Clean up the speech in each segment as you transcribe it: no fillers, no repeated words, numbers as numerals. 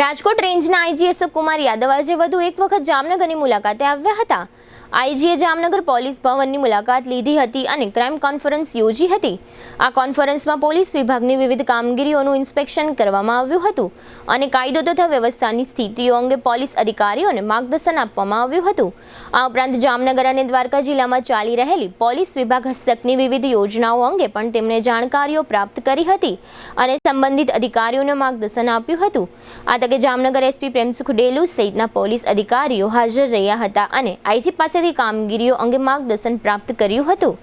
રાજકોટ રેન્જના આઈજી અશોક કુમાર યાદવ આજે વધુ એક વખત જામનગરની મુલાકાતે આવ્યા હતા। આઈજીએ જામનગર પોલીસ ભવનની મુલાકાત લીધી હતી અને ક્રાઇમ કોન્ફરન્સ યોજી હતી। આ કોન્ફરન્સમાં પોલીસ વિભાગની વિવિધ કામગીરીઓનું ઇન્સ્પેક્શન કરવામાં આવ્યું હતું અને કાયદો તથા વ્યવસ્થાની સ્થિતિઓ અંગે પોલીસ અધિકારીઓને માર્ગદર્શન આપવામાં આવ્યું હતું। આ ઉપરાંત જામનગર અને દ્વારકા જિલ્લામાં ચાલી રહેલી પોલીસ વિભાગ હસ્તકની વિવિધ યોજનાઓ અંગે પણ તેમણે જાણકારીઓ પ્રાપ્ત કરી હતી અને સંબંધિત અધિકારીઓને માર્ગદર્શન આપ્યું હતું। આ તકે જામનગર એસપી પ્રેમસુખ ડેલુ સહિતના પોલીસ અધિકારીઓ હાજર રહ્યા હતા અને આઈજી પાસેથી કામગીરીઓ અંગે માર્ગદર્શન પ્રાપ્ત કર્યું હતું।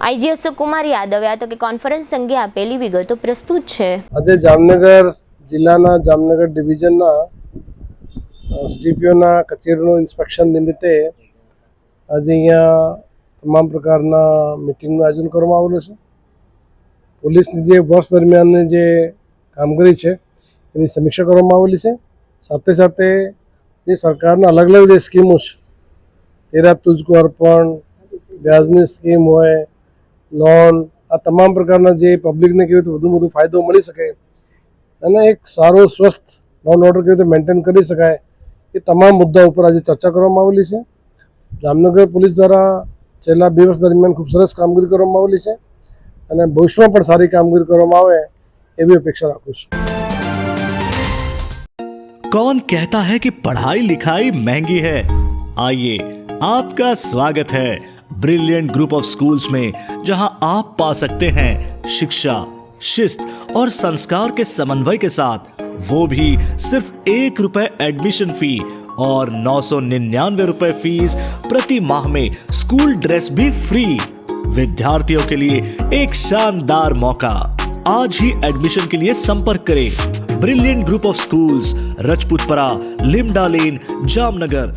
આઈજી અશોક કુમાર યાદવે આ તકે કોન્ફરન્સ અંગે આપેલી વિગતો પ્રસ્તુત છે। આજે જામનગર જિલ્લાના જામનગર ડિવિઝનના એસડીપીઓના કચેરીનું ઇન્સ્પેક્શન નિમિત્તે આજે અહીંયા તમામ પ્રકારના મિટિંગનું આયોજન કરવામાં આવેલું છે। પોલીસની જે વર્ષ દરમિયાનની જે કામગીરી છે એની સમીક્ષા કરવામાં આવેલી છે। સાથે સાથે જે સરકારના અલગ અલગ જે સ્કીમો છે, તેરા તુજકો અર્પણ, વ્યાજની સ્કીમ હોય, લોન, આ તમામ પ્રકારના જે પબ્લિકને કેવી રીતે વધુ વધુ ફાયદો મળી શકે અને એક સારો સ્વસ્થ લોન ઓર્ડર કેવી રીતે મેન્ટેન કરી શકાય એ તમામ મુદ્દા ઉપર આજે ચર્ચા કરવામાં આવેલી છે। જામનગર પોલીસ દ્વારા છેલ્લા 2 વર્ષ દરમિયાન ખૂબ સરસ કામગીરી કરવામાં આવેલી છે અને ભવિષ્યમાં પણ સારી કામગીરી કરવામાં આવે એવી અપેક્ષા રાખું છું। कौन कहता है कि पढ़ाई लिखाई महंगी है? आइए, आपका स्वागत है ब्रिलियंट ग्रुप ऑफ स्कूल्स में, जहां आप पा सकते हैं शिक्षा, शिस्त और संस्कार के समन्वय के साथ, वो भी सिर्फ ₹1 एडमिशन फी और 999 रुपए फीस प्रति माह में स्कूल ड्रेस भी फ्री। विद्यार्थियों के लिए एक शानदार मौका। आज ही एडमिशन के लिए संपर्क करें brilliant group of schools, Rajputpara, Limda lane, Jamnagar.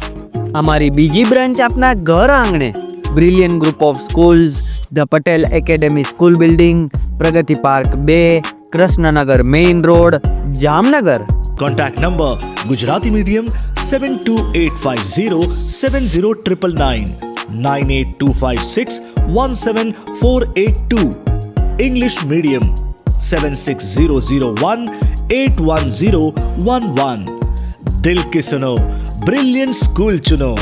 हमारी बीजी ब्रांच अपना घर आंगणे brilliant group of schools, the Patel academy school building, Pragati park 2, Krishnanagar main road, Jamnagar. Contact number Gujarati medium 7285070999, 9825617482, English medium 76001810111। दिल की सुनो, ब्रिलियंट स्कूल चुनो।